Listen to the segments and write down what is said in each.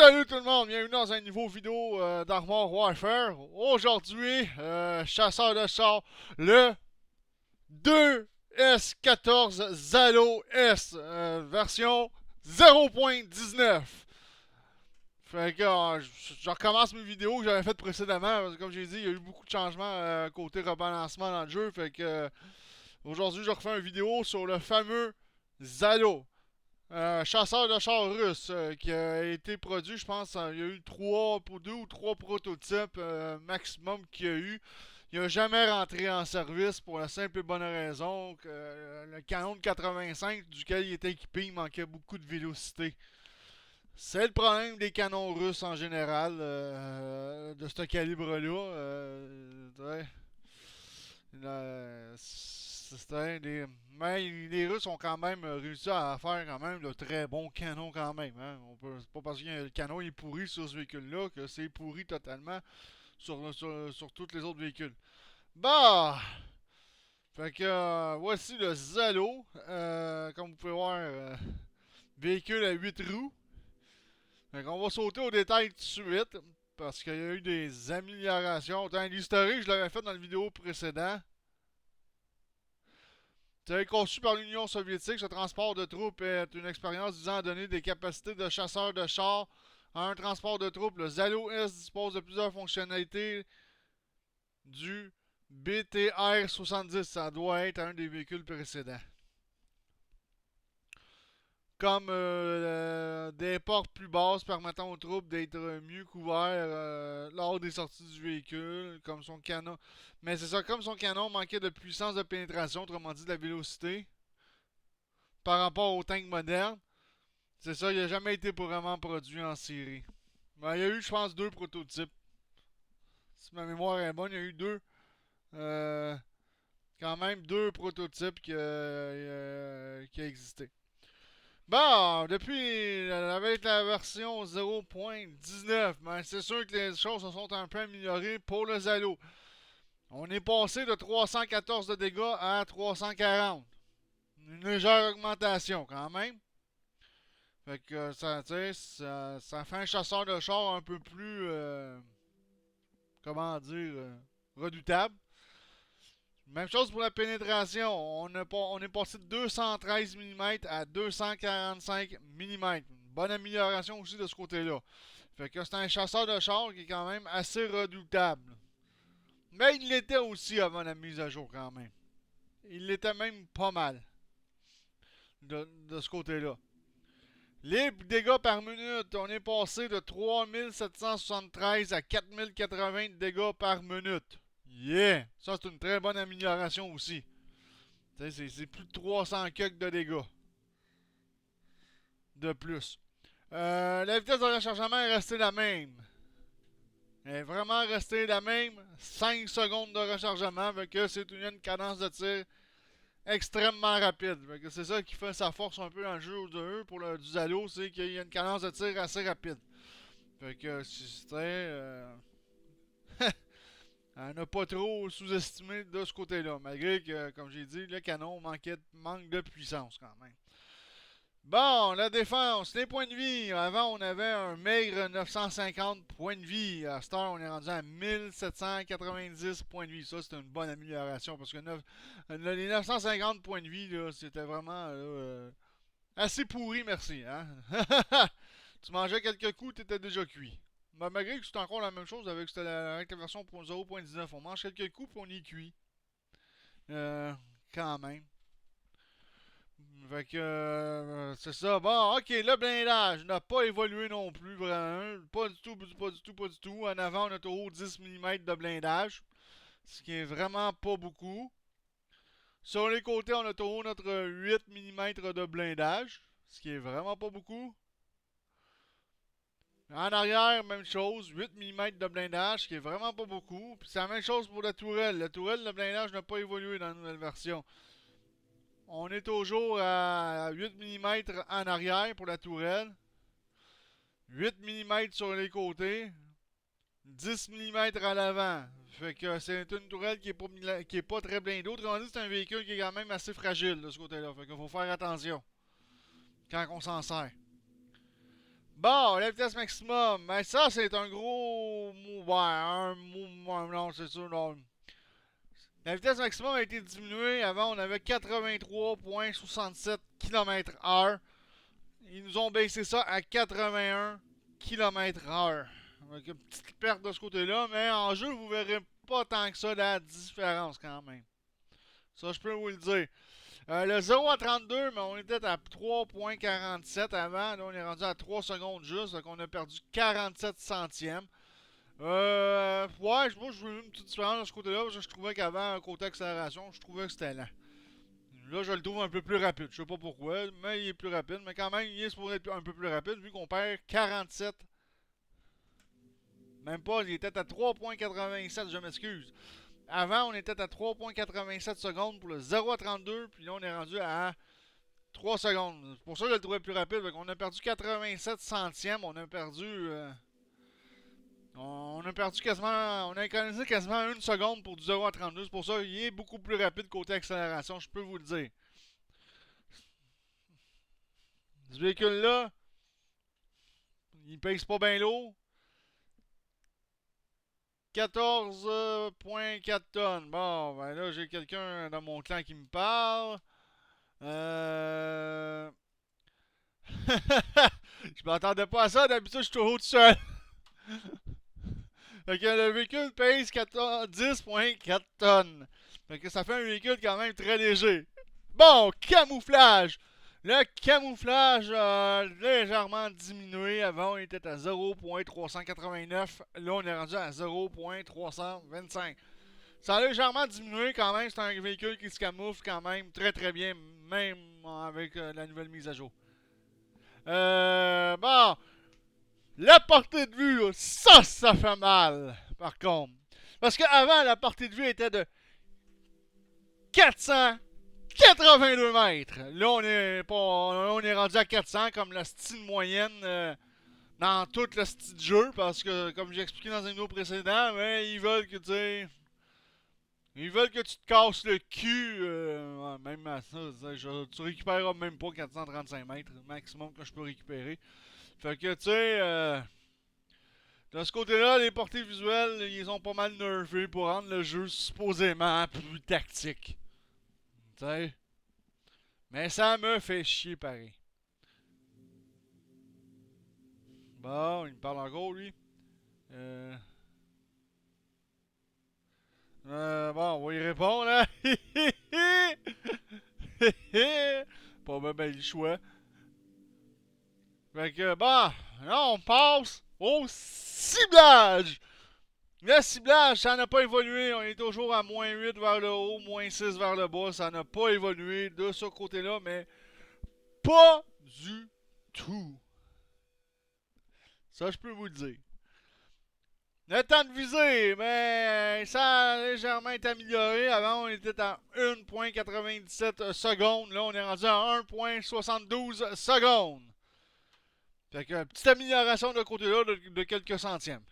Salut tout le monde, bienvenue dans un nouveau vidéo d'Armor Warfare. Aujourd'hui, chasseur de char, le 2S14 Zalo S, version 0.19. Fait que je recommence mes vidéos que j'avais faites précédemment, parce que comme j'ai dit, il y a eu beaucoup de changements côté rebalancement dans le jeu. Fait que aujourd'hui, je refais une vidéo sur le fameux Zalo. Chasseur de chars russe qui a été produit, je pense, il y a eu deux ou trois prototypes maximum qu'il y a eu. Il n'a jamais rentré en service pour la simple et bonne raison que le canon de 85 duquel il était équipé, il manquait beaucoup de vélocité. C'est le problème des canons russes en général, de ce calibre-là. Ouais. Mais les Russes ont quand même réussi à faire quand même de très bons canons quand même. Hein. C'est pas parce que le canon est pourri sur ce véhicule-là que c'est pourri totalement sur tous les autres véhicules. Bah! Fait que voici le Zalo. Comme vous pouvez voir, véhicule à 8 roues. Fait qu'on va sauter au détail tout de suite. Parce qu'il y a eu des améliorations. L'historique, je l'avais fait dans la vidéo précédente. Conçu par l'Union soviétique, ce transport de troupes est une expérience visant à donner des capacités de chasseur de chars à un transport de troupes. Le Zalo S dispose de plusieurs fonctionnalités du BTR-70. Ça doit être un des véhicules précédents. Comme des portes plus basses permettant aux troupes d'être mieux couverts lors des sorties du véhicule, comme son canon. Mais c'est ça, comme son canon manquait de puissance de pénétration, autrement dit de la vélocité, par rapport au tank moderne. C'est ça, il n'a jamais été vraiment produit en série. Ben, il y a eu, je pense, deux prototypes. Si ma mémoire est bonne, il y a eu euh, quand même deux prototypes qui existaient. Bon, depuis, avec la version 0.19, ben, c'est sûr que les choses se sont un peu améliorées pour le Zalo. On est passé de 314 de dégâts à 340. Une légère augmentation quand même. Fait que ça fait un chasseur de char un peu plus, comment dire, redoutable. Même chose pour la pénétration. On est passé de 213 mm à 245 mm. Bonne amélioration aussi de ce côté-là. Fait que c'est un chasseur de char qui est quand même assez redoutable. Mais il l'était aussi avant la mise à jour quand même. Il l'était même pas mal de ce côté-là. Les dégâts par minute, on est passé de 3773 à 4080 dégâts par minute. Yeah! Ça, c'est une très bonne amélioration aussi. C'est plus de 300 cucks de dégâts. De plus. La vitesse de rechargement est restée la même. Elle est vraiment restée la même. 5 secondes de rechargement. Fait que c'est une cadence de tir extrêmement rapide. C'est ça qui fait sa force un peu dans le jeu de eux pour le du Zalo, c'est qu'il y a une cadence de tir assez rapide. Fait que c'est on n'a pas trop sous-estimé de ce côté-là, malgré que, comme j'ai dit, le canon manque de puissance quand même. Bon, la défense, les points de vie. Avant, on avait un maigre 950 points de vie. À cette heure, on est rendu à 1790 points de vie. Ça, c'est une bonne amélioration parce que les 950 points de vie, c'était vraiment assez pourri, merci. Hein? Tu mangeais quelques coups, tu étais déjà cuit. Mais malgré que c'est encore la même chose avec la version 0.19. On mange quelques coups et on est cuit. Quand même. Fait que c'est ça. Bon, ok, le blindage n'a pas évolué non plus, vraiment. Pas du tout, pas du tout, pas du tout. En avant, on a toujours 10 mm de blindage. Ce qui est vraiment pas beaucoup. Sur les côtés, on a toujours notre 8 mm de blindage. Ce qui est vraiment pas beaucoup. En arrière, même chose, 8 mm de blindage, ce qui est vraiment pas beaucoup. Puis c'est la même chose pour la tourelle. La tourelle, le blindage n'a pas évolué dans la nouvelle version. On est toujours à 8 mm en arrière pour la tourelle. 8 mm sur les côtés. 10 mm à l'avant. Fait que c'est une tourelle qui est pas très blindée. Autrement dit, c'est un véhicule qui est quand même assez fragile de ce côté-là. Fait qu'il faut faire attention quand on s'en sert. Bon, la vitesse maximum. Ben ça, c'est un gros... Ouais, un mot... ouais, non, c'est sûr, non. La vitesse maximum a été diminuée. Avant, on avait 83,67 km/h. Ils nous ont baissé ça à 81 km/h. Donc, une petite perte de ce côté-là, mais en jeu, vous verrez pas tant que ça la différence quand même. Ça, je peux vous le dire. Le 0 à 32, mais on était à 3,47 avant. Là, on est rendu à 3 secondes juste. Donc, on a perdu 47 centièmes. Ouais, moi, je veux une petite différence de ce côté-là. Parce que je trouvais qu'avant, côté accélération, je trouvais que c'était lent. Là, je le trouve un peu plus rapide. Je sais pas pourquoi, mais il est plus rapide. Mais quand même, il est supposé être un peu plus rapide vu qu'on perd 47. Même pas, il était à 3,87, je m'excuse. Avant, on était à 3,87 secondes pour le 0 à 32, puis là, on est rendu à 3 secondes. C'est pour ça que je le trouvais plus rapide. On a perdu 87 centièmes. On a perdu quasiment. On a économisé quasiment 1 seconde pour du 0 à 32. C'est pour ça qu'il est beaucoup plus rapide côté accélération, je peux vous le dire. Ce véhicule-là, il pèse pas bien lourd. 14,4 tonnes. Bon, ben là, j'ai quelqu'un dans mon clan qui me parle. Euh... je m'attendais pas à ça. D'habitude, je suis toujours tout seul. Fait que le véhicule pèse 10,4 tonnes. Fait que ça fait un véhicule quand même très léger. Bon, camouflage. Le camouflage a légèrement diminué. Avant, on était à 0,389. Là, on est rendu à 0,325. Ça a légèrement diminué quand même. C'est un véhicule qui se camoufle quand même très très bien, même avec la nouvelle mise à jour. Bon, la portée de vue, ça fait mal, par contre. Parce qu'avant, la portée de vue était de 482 mètres. Là, on est rendu à 400 comme la style moyenne dans tout le style de jeu. Parce que, comme j'ai expliqué dans un vidéo précédent, mais ils veulent que tu te casses le cul. Même à ça, tu récupéreras même pas 435 mètres, le maximum que je peux récupérer. Fait que, tu sais, de ce côté-là, les portées visuelles, ils ont pas mal nerfé pour rendre le jeu supposément plus tactique. Tu sais. Mais ça me fait chier pareil. Bon, il me parle encore, lui. Euh, bon, on va y répondre, hein. Pas même le choix. Fait que, bon, là, on passe au ciblage. Le ciblage, ça n'a pas évolué. On est toujours à moins 8 vers le haut, moins 6 vers le bas. Ça n'a pas évolué de ce côté-là, mais pas du tout. Ça, je peux vous le dire. Le temps de visée, mais ça a légèrement été amélioré. Avant, on était à 1,97 secondes. Là, on est rendu à 1,72 secondes. Fait que, petite amélioration de côté-là de quelques centièmes.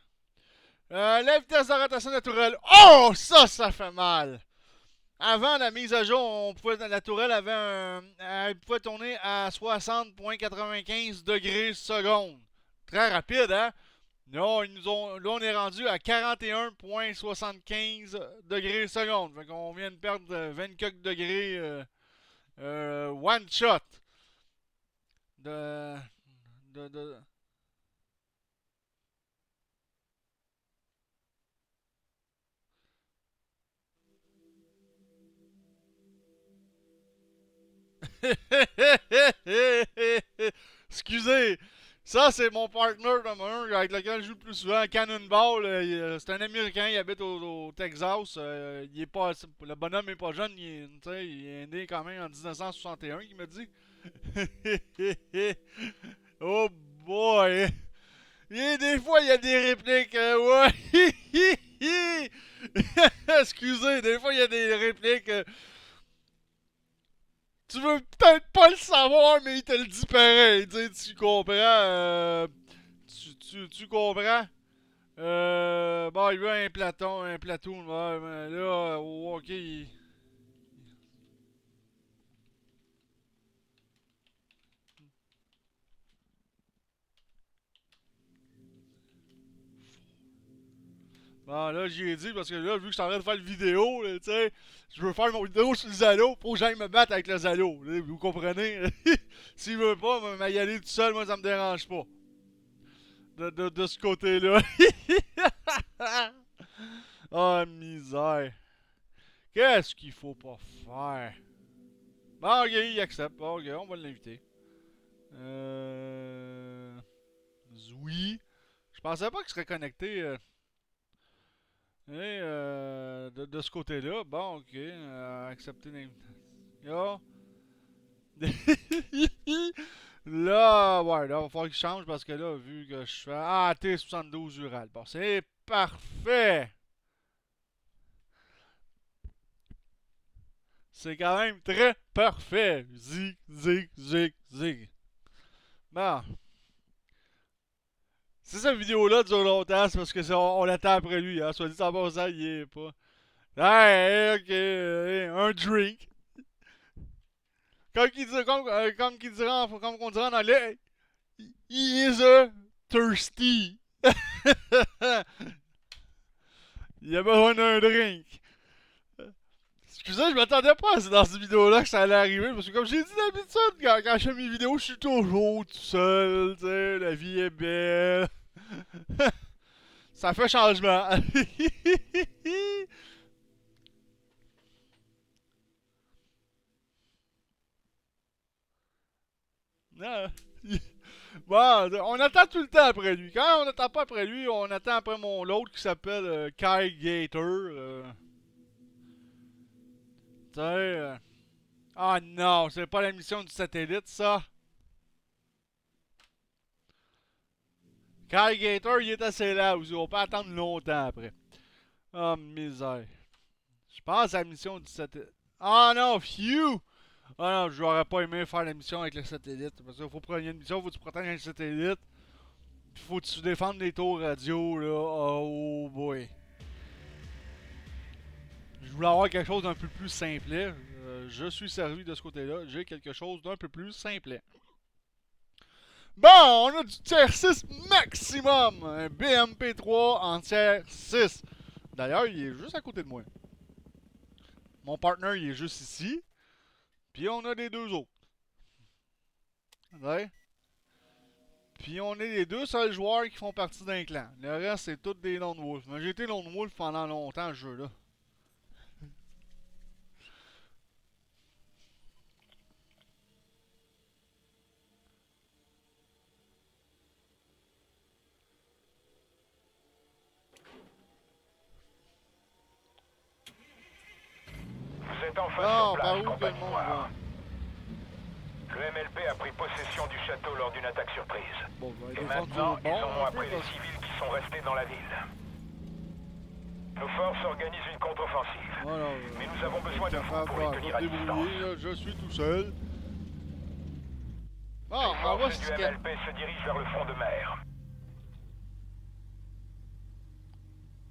La vitesse de rotation naturelle. Oh, ça fait mal. Avant la mise à jour, la tourelle elle pouvait tourner à 60,95 degrés seconde. Très rapide, hein? Là, là, on est rendu à 41,75 degrés seconde. Fait qu'on vient de perdre 24 degrés one shot. De, de... Excusez, ça c'est mon partner avec lequel je joue le plus souvent, Cannonball. C'est un Américain, il habite au Texas. Il est pas, le bonhomme est pas jeune, il est né quand même en 1961, il me dit. Oh boy! Et des fois, il y a des répliques. Ouais. Excusez, des fois, il y a des répliques. Tu veux peut-être pas le savoir, mais il te le dit pareil. Tu comprends? Tu comprends? Bon, il veut un platoon. Ouais, mais là, ok. Bon, là, j'y ai dit parce que là, vu que je suis en train de faire une vidéo, tu sais, je veux faire mon vidéo sur le Zalo, faut que j'aille me battre avec le Zalo. Là, vous comprenez? S'il veut pas, y aller tout seul, moi, ça me dérange pas. De ce côté-là. Oh, misère. Qu'est-ce qu'il faut pas faire? Bon, ok, il accepte. Bon, ok, on va l'inviter. Zoui. Je pensais pas qu'il serait connecté. De ce côté-là. Bon, ok. Accepter l'invitation. Là, ouais, là, il va falloir qu'il change parce que là, vu que je fais. Ah, T72 Ural. Bon, c'est parfait. C'est quand même très parfait. Zig, zig, zig, zig. Bon. Si cette vidéo-là dure longtemps, c'est parce que on l'attend après lui, hein. Soit dit en passant, il est pas. Hey, ok, un drink. Comme on dirait en anglais, he is a thirsty. Il a besoin d'un drink. Excusez, je m'attendais pas à dans cette vidéo-là que ça allait arriver, parce que comme j'ai dit d'habitude, quand je fais mes vidéos, je suis toujours tout seul, tu sais, la vie est belle. Ça fait changement. Non. Bon, on attend tout le temps après lui. Quand on n'attend pas après lui, on attend après mon l'autre qui s'appelle Kai Gator. Tu sais. Ah non, c'est pas la mission du satellite, ça. Kai Gator, il est assez là aussi. On peut attendre longtemps après. Oh, misère. Je pense à la mission du satellite. Ah non, phew! Ah non, j'aurais pas aimé faire la mission avec le satellite. Parce qu'il faut prendre une mission, faut que tu protéger le satellite. Puis faut que tu défendes les tours radio, là. Oh boy. Je voulais avoir quelque chose d'un peu plus simplet. Je suis servi de ce côté-là. J'ai quelque chose d'un peu plus simplet. Bon, on a du tiers 6 maximum. Un BMP3 en tiers 6. D'ailleurs, il est juste à côté de moi. Mon partner, il est juste ici. Puis on a les deux autres. Ouais. Puis on est les deux seuls joueurs qui font partie d'un clan. Le reste, c'est tous des lone wolves. Mais j'ai été lone wolf pendant longtemps, ce jeu-là. Vous êtes enfin Non, sur par place, où que le compagnie monde noire. va? Le MLP a pris possession du château lors d'une attaque surprise. Bon, ben, Et il faut maintenant, du ils en bon ont un peu appris les parce que... civils qui sont restés dans la ville. Nos forces organisent une contre-offensive. Voilà, Mais nous avons besoin de vous pour les tenir à distance. Là, je suis tout seul. Bon, Les on va forces du se MLP se dirigent vers le front de mer.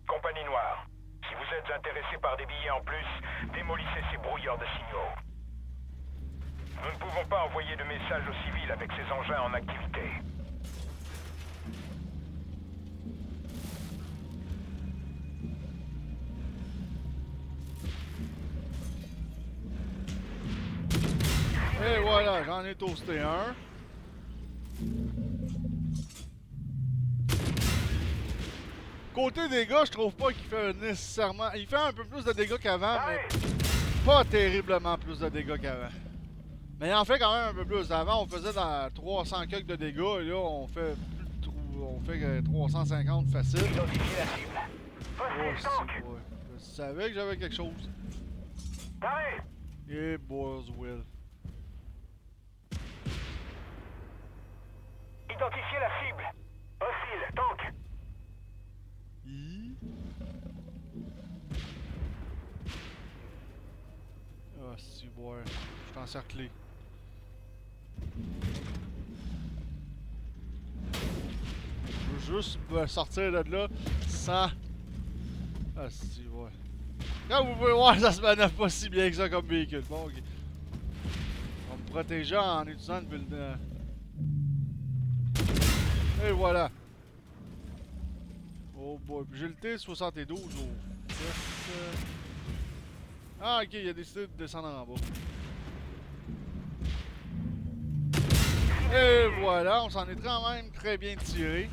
Compagnie noire, si vous êtes intéressé par des billets en plus, démolissez ces brouilleurs de signaux. Nous ne pouvons pas envoyer de messages aux civils avec ces engins en activité. Et voilà, j'en ai toasté un. Côté dégâts, je trouve pas qu'il fait nécessairement... Il fait un peu plus de dégâts qu'avant, mais pas terriblement plus de dégâts qu'avant. Mais il en fait quand même un peu plus. Avant, on faisait dans 300 quelques de dégâts, et là, on fait plus de... On fait 350 facile. Identifiez la cible. Oh, Hostile, c'est tank. ouais. Je savais que j'avais quelque chose. Paré. Et Boswell. Identifiez la cible. Hostile, tank. Ah, si, ouais. Je suis encerclé. Je veux juste me sortir de là sans... Ah, si, ouais. Comme vous pouvez voir, ça se manœuvre pas si bien que ça comme véhicule. Bon, ok. On va me protéger en utilisant une bulle de... Et voilà. Oh boy, j'ai le T-72 au test. Ah ok, il a décidé de descendre en bas. Et voilà, on s'en est quand même très bien tiré.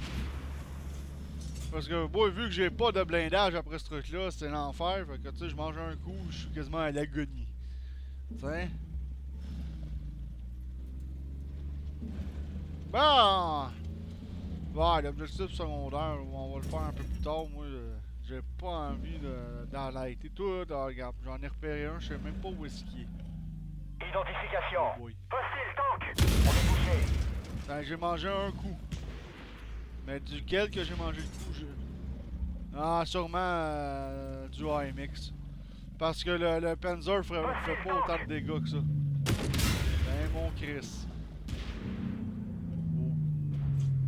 Parce que, bon, vu que j'ai pas de blindage après ce truc-là, c'est l'enfer. Fait que, tu sais, je mange un coup, je suis quasiment à l'agonie. Tiens. Bon! Bon, l'objectif secondaire, on va le faire un peu plus tard. Moi, j'ai pas envie d'arrêter tout. Regarde, j'en ai repéré un, je sais même pas où est-ce qu'il est. Identification. Oh boy. Hostile tank. On est touché. Ben, j'ai mangé un coup. Mais duquel que j'ai mangé le coup, Ah, sûrement du AMX. Parce que le Panzer fait pas autant de dégâts que ça. Ben, mon Chris.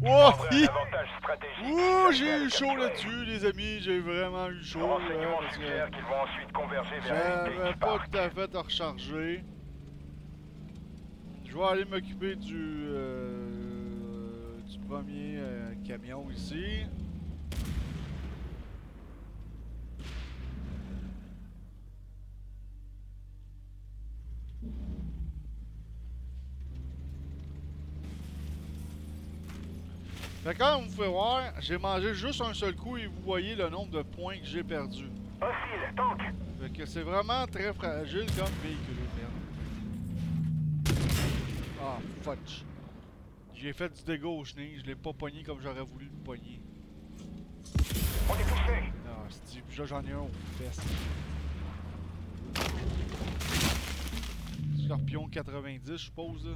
Oh! Prendre un avantage stratégique. Ouh, si j'ai eu le chaud capturer. là-dessus, les amis. J'ai vraiment eu chaud. Renseignements Parce que suggèrent qu'ils vont ensuite converger vers j'avais Heritage pas Park. tout à fait à recharger. Je vais aller m'occuper du premier camion ici. Fait que comme vous pouvez voir, j'ai mangé juste un seul coup et vous voyez le nombre de points que j'ai perdu. Hostile tank. Fait que c'est vraiment très fragile comme véhicule, merde. Ah, fudge. J'ai fait du dégât au chenille, je l'ai pas pogné comme j'aurais voulu le pogner. On est touché. Ah, c'est déjà j'en ai un aux fesses. Scorpion 90, je suppose, là.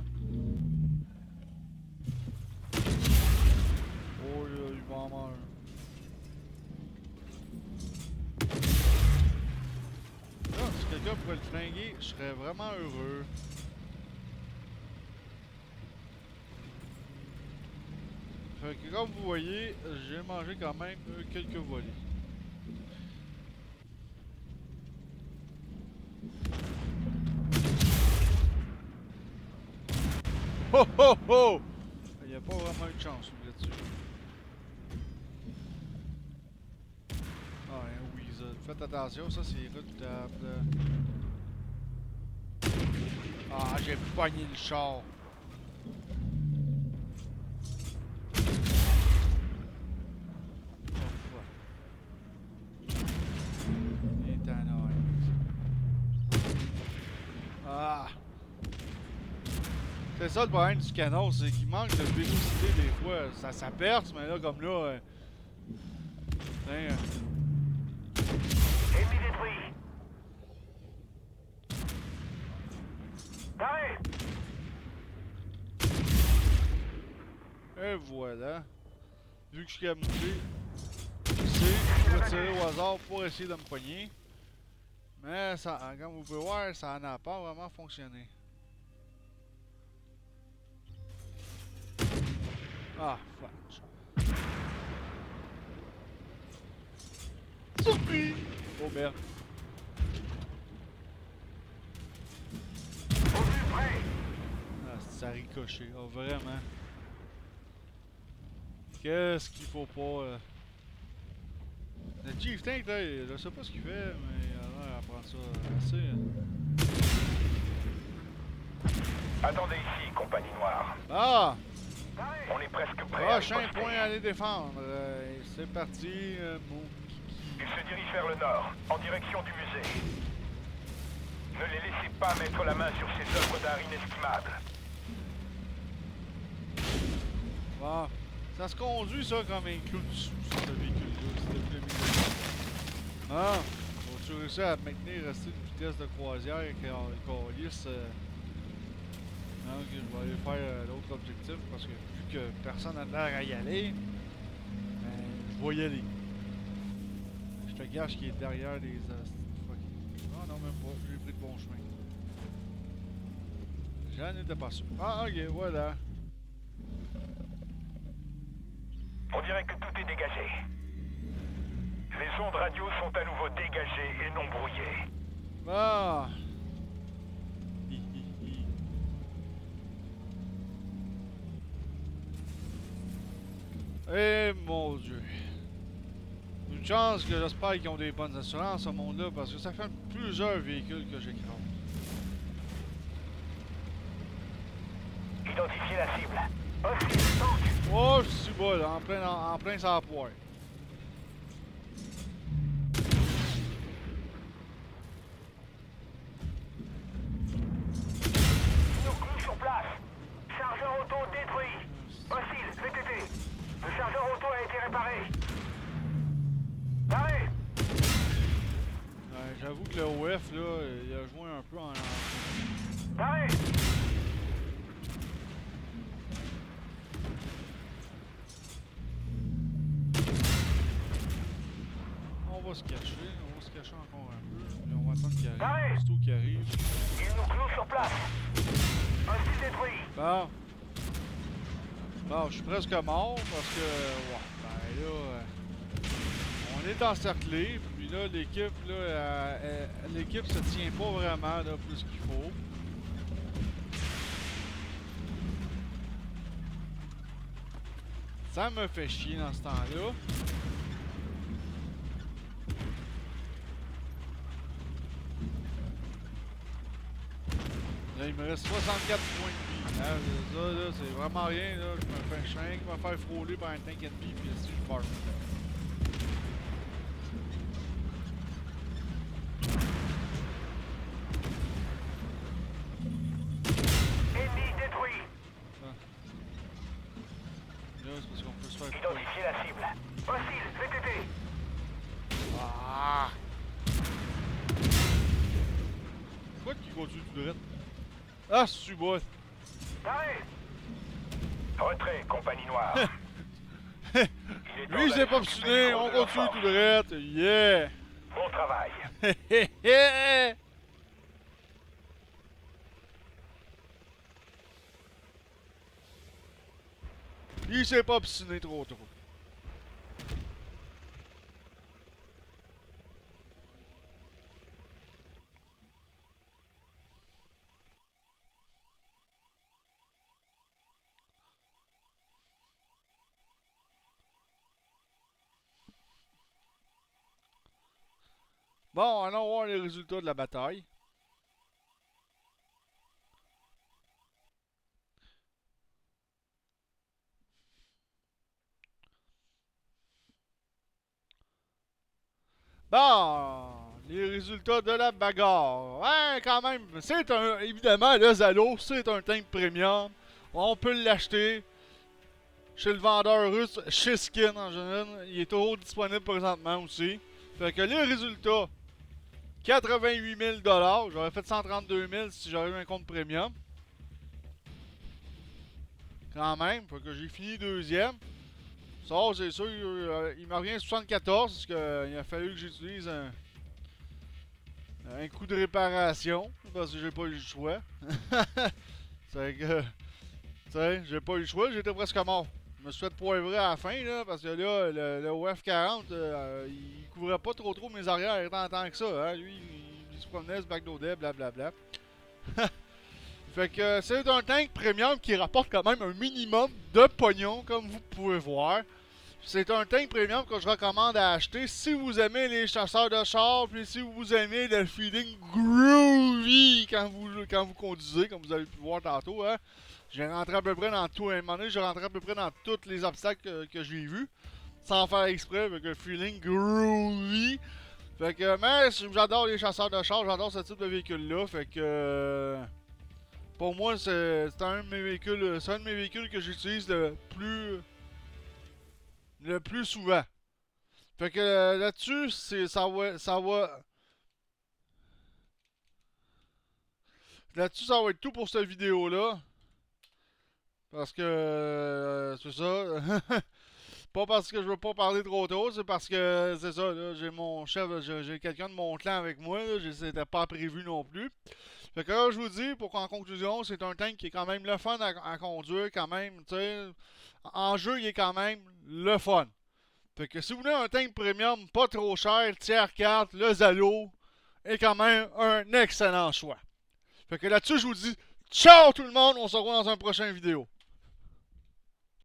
Oh là, il va en manger. Là, si quelqu'un pourrait le flinguer, je serais vraiment heureux. Fait que comme vous voyez, j'ai mangé quand même quelques volets. Ho ho ho! Il n'y a pas vraiment eu de chance là-dessus. Ah, un Weasel. Faites attention, ça c'est redoutable. Ah, j'ai pogné le char. Ah! C'est ça le problème du canon, c'est qu'il manque de vélocité des fois. Ça perce, mais là, comme là. Tiens, Ennemi détruit. Taré. et voilà. Vu que je suis camouflé, je vais tirer au hasard pour essayer de me pogner. Mais ça, comme vous pouvez voir, ça n'a pas vraiment fonctionné. Ah, fuck. Surprise! Oh merde. Au plus près. Ah, ça a ricoché. Oh, vraiment. Qu'est-ce qu'il faut pas. Le Chief Tank, là, je sais pas ce qu'il fait, mais il a l'air à prendre ça assez. Attendez ici, compagnie noire. Ah! On est presque prêt à Prochain riposter. point à aller défendre. C'est parti, mon Ils se dirigent vers le nord, en direction du musée. Ne les laissez pas mettre la main sur ces œuvres d'art inestimable. Bon. Ça se conduit, ça, comme un clou dessous, ce véhicule-là, s'il te plaît. Ah! Faut-tu réussir à maintenir, rester une vitesse de croisière avec calice? Donc, je vais aller faire l'autre objectif parce que vu que personne n'a l'air à y aller, ben, je vais y aller. Je te gâche qu'il est derrière les. Ah non, même pas. J'ai pris le bon chemin. J'en étais pas sûr. Ah, ok, voilà. On dirait que tout est dégagé. Les ondes radio sont à nouveau dégagées et non brouillées. Ah! Hi, hi, hi. Eh mon Dieu. Une chance que j'espère qu'ils ont des bonnes assurances, ce monde-là, parce que ça fait plusieurs véhicules que j'écrase. Identifiez la cible. Hostile, tank. Oh, je suis bas, là, en plein sur la poire. Nous clous sur place. Chargeur auto détruit. Hostile, VTT. Le chargeur auto a été réparé. Arrêt. Ouais, j'avoue que le OF, là, il a joué un peu en... Arrêt. On va se cacher encore un peu, puis on va attendre qu'il arrive. Arrête! C'est tout qui arrive. Il nous cloue sur place. Hostile détruit. Bon. Bon, je suis presque mort parce que... Ouais, ben là... on est encerclé, puis là, l'équipe, là, l'équipe se tient pas vraiment, là, plus qu'il faut. Ça me fait chier dans ce temps-là. Là, il me reste 64 points de vie. Hein, ça, là, c'est vraiment rien. Là. Je me fais un chien qui va faire frôler par un tank ennemi, puis si je meurs. Ennemi détruit. Là, c'est parce qu'on peut se faire couper. Identifiez la cible. Hostile, VTT. Ah! Quoi qui continue tout droit? Ah, c'est bon. Arrêt. Retrait, compagnie noire. Il est temps Lui, il s'est d'aller pas s'occuper obstiné, du on gros de leur continue force. tout droit. Yeah! Bon travail. Il s'est pas obstiné trop. Bon, allons voir les résultats de la bataille. Bon, les résultats de la bagarre. Ouais, quand même, c'est un... Évidemment, le Zalo, c'est un tank premium. On peut l'acheter chez le vendeur russe, chez Skin en général. Il est toujours disponible présentement aussi. Fait que les résultats, 88 000 $. J'aurais fait 132 000 si j'avais eu un compte premium. Quand même, fait que j'ai fini deuxième. Ça, c'est sûr, il me revient 74 parce qu'il a fallu que j'utilise un coup de réparation parce que j'ai pas eu le choix. C'est que, tu sais, j'ai pas eu le choix, j'étais presque mort. Je me suis fait poivrer à la fin, là, parce que là, le OF40, il couvrait pas trop mes arrières tant que ça. Hein. Lui, il se promenait, se backloadait, blablabla. Fait que c'est un tank premium qui rapporte quand même un minimum de pognon, comme vous pouvez voir. C'est un tank premium que je recommande à acheter si vous aimez les chasseurs de chars, puis si vous aimez le feeling groovy quand vous conduisez, comme vous avez pu voir tantôt. Hein. J'ai rentré à peu près dans tout. À un moment donné, j'ai rentré à peu près dans tous les obstacles que j'ai vus, sans faire exprès, avec un feeling groovy. Fait que, mais j'adore les chasseurs de chars, j'adore ce type de véhicule-là. Fait que, pour moi, c'est un de mes véhicules, c'est un de mes véhicules que j'utilise le plus souvent. Fait que là-dessus, ça va. Là-dessus, ça va être tout pour cette vidéo-là. Parce que c'est ça. Pas parce que je veux pas parler trop tôt, c'est parce que c'est ça, là, j'ai mon chef, j'ai quelqu'un de mon clan avec moi, là, c'était pas prévu non plus. Fait que là, je vous dis, pour qu'en conclusion, c'est un tank qui est quand même le fun à conduire, quand même, tu sais. En jeu, il est quand même le fun. Fait que si vous voulez un tank premium pas trop cher, tiers 4, le Zalo est quand même un excellent choix. Fait que là-dessus, je vous dis ciao tout le monde, on se revoit dans un prochain vidéo.